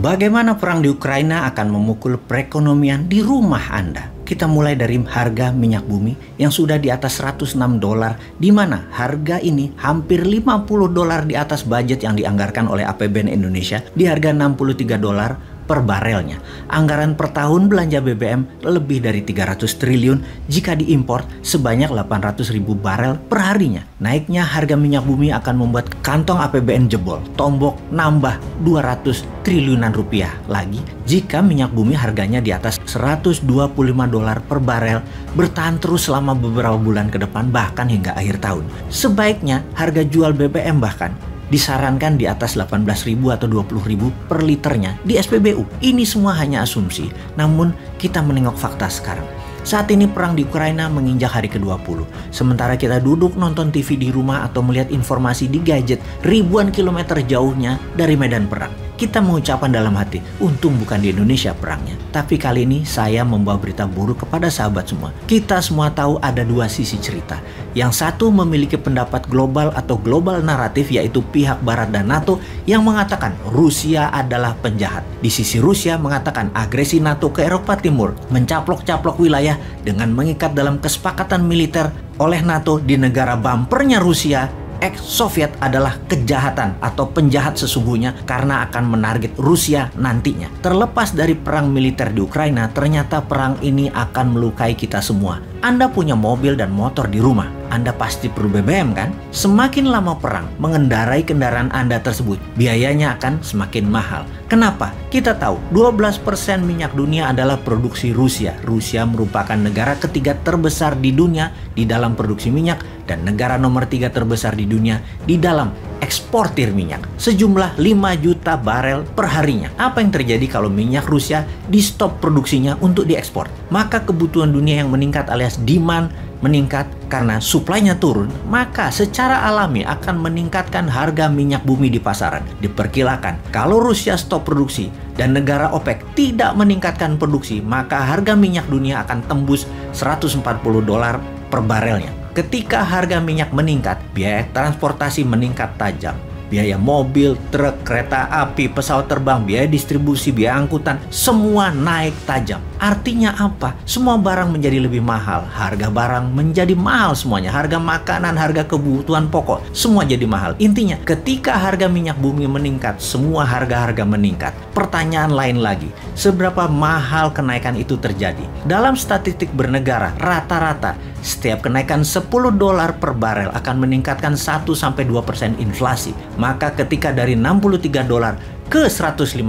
Bagaimana perang di Ukraina akan memukul perekonomian di rumah Anda? Kita mulai dari harga minyak bumi yang sudah di atas $106, di mana harga ini hampir $50 di atas budget yang dianggarkan oleh APBN Indonesia di harga $63 per barelnya. Anggaran per tahun belanja BBM lebih dari 300 triliun jika diimpor sebanyak 800.000 barel per harinya. Naiknya harga minyak bumi akan membuat kantong APBN jebol, tombok nambah 200 triliunan rupiah lagi jika minyak bumi harganya di atas $125 per barel bertahan terus selama beberapa bulan ke depan bahkan hingga akhir tahun. Sebaiknya harga jual BBM bahkan disarankan di atas 18.000 atau 20.000 per liternya di SPBU. Ini semua hanya asumsi, namun kita menengok fakta sekarang. Saat ini perang di Ukraina menginjak hari ke-20. Sementara kita duduk nonton TV di rumah atau melihat informasi di gadget ribuan kilometer jauhnya dari medan perang. Kita mengucapkan dalam hati, untung bukan di Indonesia perangnya. Tapi kali ini saya membawa berita buruk kepada sahabat semua. Kita semua tahu ada dua sisi cerita. Yang satu memiliki pendapat global atau global naratif, yaitu pihak Barat dan NATO yang mengatakan Rusia adalah penjahat. Di sisi Rusia mengatakan agresi NATO ke Eropa Timur mencaplok-caplok wilayah dengan mengikat dalam kesepakatan militer oleh NATO di negara bumpernya Rusia ex-Soviet adalah kejahatan atau penjahat sesungguhnya karena akan menarget Rusia nantinya. Terlepas dari perang militer di Ukraina, ternyata perang ini akan melukai kita semua. Anda punya mobil dan motor di rumah, Anda pasti perlu BBM kan? Semakin lama perang, mengendarai kendaraan Anda tersebut, biayanya akan semakin mahal. Kenapa? Kita tahu 12% minyak dunia adalah produksi Rusia. Rusia merupakan negara ketiga terbesar di dunia di dalam produksi minyak dan negara nomor 3 terbesar di dunia di dalam eksportir minyak. Sejumlah 5 juta barel per harinya. Apa yang terjadi kalau minyak Rusia di stop produksinya untuk diekspor? Maka kebutuhan dunia yang meningkat alias demand meningkat karena suplainya turun, maka secara alami akan meningkatkan harga minyak bumi di pasaran. Diperkirakan kalau Rusia stop produksi dan negara OPEC tidak meningkatkan produksi, maka harga minyak dunia akan tembus $140 per barelnya. Ketika harga minyak meningkat, biaya transportasi meningkat tajam. Biaya mobil, truk, kereta api, pesawat terbang, biaya distribusi, biaya angkutan, semua naik tajam. Artinya apa? Semua barang menjadi lebih mahal. Harga barang menjadi mahal semuanya. Harga makanan, harga kebutuhan pokok, semua jadi mahal. Intinya, ketika harga minyak bumi meningkat, semua harga-harga meningkat. Pertanyaan lain lagi, seberapa mahal kenaikan itu terjadi? Dalam statistik bernegara, rata-rata setiap kenaikan $10 per barel akan meningkatkan 1-2% inflasi. Maka ketika dari $63 ke $105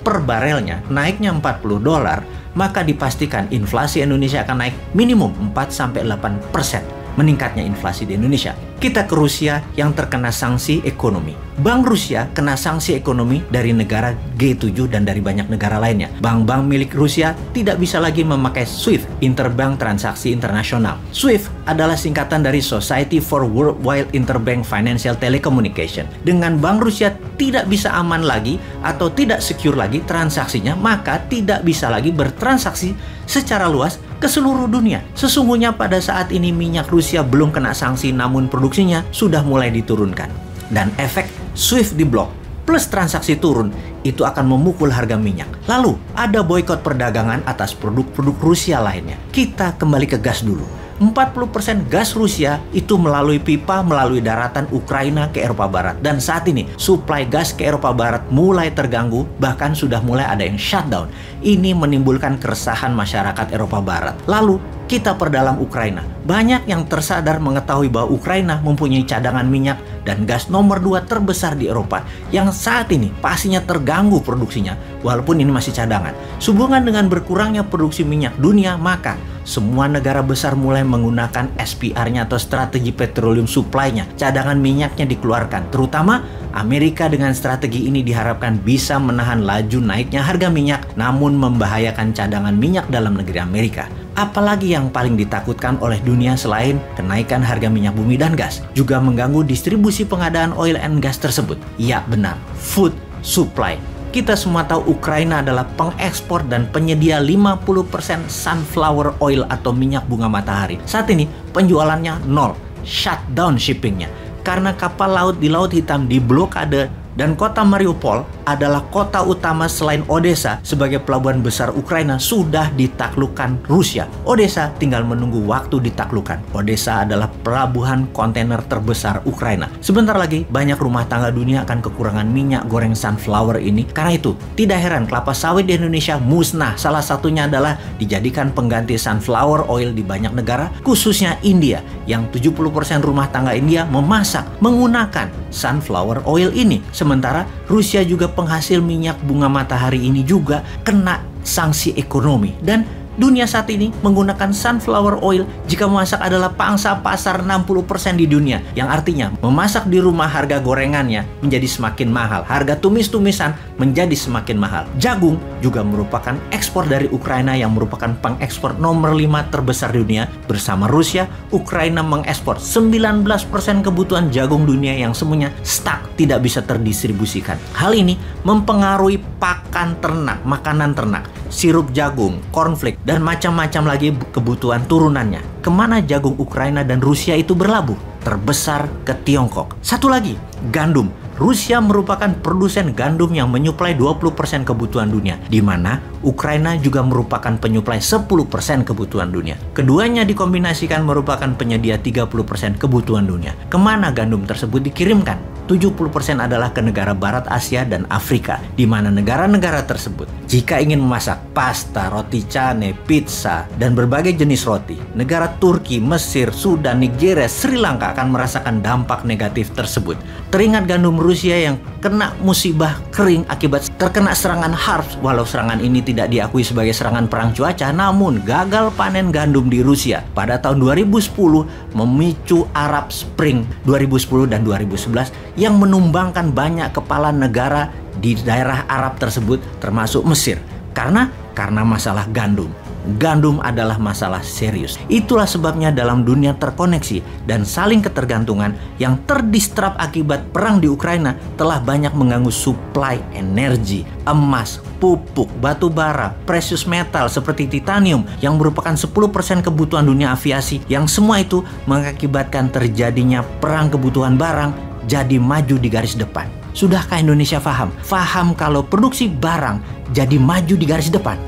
per barelnya, naiknya $40, maka dipastikan inflasi Indonesia akan naik minimum 4-8%. Meningkatnya inflasi di Indonesia. Kita ke Rusia yang terkena sanksi ekonomi. Bank Rusia kena sanksi ekonomi dari negara G7 dan dari banyak negara lainnya. Bank-bank milik Rusia tidak bisa lagi memakai SWIFT, Interbank Transaksi Internasional. SWIFT adalah singkatan dari Society for Worldwide Interbank Financial Telecommunication. Dengan Bank Rusia tidak bisa aman lagi atau tidak secure lagi transaksinya, maka tidak bisa lagi bertransaksi secara luas ke seluruh dunia. Sesungguhnya pada saat ini minyak Rusia belum kena sanksi, namun produksinya sudah mulai diturunkan. Dan efek SWIFT diblok plus transaksi turun itu akan memukul harga minyak. Lalu ada boikot perdagangan atas produk-produk Rusia lainnya. Kita kembali ke gas dulu. 40% gas Rusia itu melalui pipa melalui daratan Ukraina ke Eropa Barat. Dan saat ini suplai gas ke Eropa Barat mulai terganggu, bahkan sudah mulai ada yang shutdown. Ini menimbulkan keresahan masyarakat Eropa Barat. Lalu kita perdalam Ukraina. Banyak yang tersadar mengetahui bahwa Ukraina mempunyai cadangan minyak dan gas nomor 2 terbesar di Eropa yang saat ini pastinya terganggu produksinya walaupun ini masih cadangan. Sehubungan dengan berkurangnya produksi minyak dunia, maka semua negara besar mulai menggunakan SPR-nya atau strategi petroleum supply-nya. Cadangan minyaknya dikeluarkan, terutama Amerika dengan strategi ini diharapkan bisa menahan laju naiknya harga minyak namun membahayakan cadangan minyak dalam negeri Amerika. Apalagi yang paling ditakutkan oleh dunia selain kenaikan harga minyak bumi dan gas, juga mengganggu distribusi pengadaan oil and gas tersebut. Ya benar, food supply. Kita semua tahu Ukraina adalah pengekspor dan penyedia 50% sunflower oil atau minyak bunga matahari. Saat ini penjualannya nol, shutdown shippingnya. Karena kapal laut di Laut Hitam diblokade dan kota Mariupol adalah kota utama selain Odessa sebagai pelabuhan besar Ukraina sudah ditaklukkan Rusia. Odessa tinggal menunggu waktu ditaklukkan. Odessa adalah pelabuhan kontainer terbesar Ukraina. Sebentar lagi banyak rumah tangga dunia akan kekurangan minyak goreng sunflower ini. Karena itu, tidak heran kelapa sawit di Indonesia musnah. Salah satunya adalah dijadikan pengganti sunflower oil di banyak negara, khususnya India, yang 70% rumah tangga India memasak menggunakan sunflower oil ini. Sementara Rusia juga penghasil minyak bunga matahari ini juga kena sanksi ekonomi. Dan dunia saat ini menggunakan sunflower oil jika memasak adalah pangsa pasar 60% di dunia. Yang artinya memasak di rumah harga gorengannya menjadi semakin mahal. Harga tumis-tumisan menjadi semakin mahal. Jagung juga merupakan ekspor dari Ukraina yang merupakan pengekspor nomor 5 terbesar dunia. Bersama Rusia, Ukraina mengekspor 19% kebutuhan jagung dunia yang semuanya stuck, tidak bisa terdistribusikan. Hal ini mempengaruhi pakan ternak, makanan ternak, sirup jagung, cornflake, dan macam-macam lagi kebutuhan turunannya. Kemana jagung Ukraina dan Rusia itu berlabuh? Terbesar ke Tiongkok. Satu lagi, gandum. Rusia merupakan produsen gandum yang menyuplai 20% kebutuhan dunia, di mana Ukraina juga merupakan penyuplai 10% kebutuhan dunia. Keduanya dikombinasikan merupakan penyedia 30% kebutuhan dunia. Kemana gandum tersebut dikirimkan? 70% adalah ke negara Barat Asia dan Afrika, di mana negara-negara tersebut jika ingin memasak pasta, roti cane, pizza, dan berbagai jenis roti, negara Turki, Mesir, Sudan, Nigeria, Sri Lanka akan merasakan dampak negatif tersebut. Teringat gandum Rusia yang kena musibah kering akibat terkena serangan harps. Walau serangan ini tidak diakui sebagai serangan perang cuaca, namun gagal panen gandum di Rusia pada tahun 2010 memicu Arab Spring 2010 dan 2011 yang menumbangkan banyak kepala negara di daerah Arab tersebut termasuk Mesir. Karena masalah gandum. Gandum adalah masalah serius. Itulah sebabnya dalam dunia terkoneksi dan saling ketergantungan yang terdistrap akibat perang di Ukraina telah banyak mengganggu suplai energi, emas, pupuk, batu bara, precious metal seperti titanium yang merupakan 10% kebutuhan dunia aviasi, yang semua itu mengakibatkan terjadinya perang kebutuhan barang jadi maju di garis depan. Sudahkah Indonesia paham? Paham kalau produksi barang jadi maju di garis depan?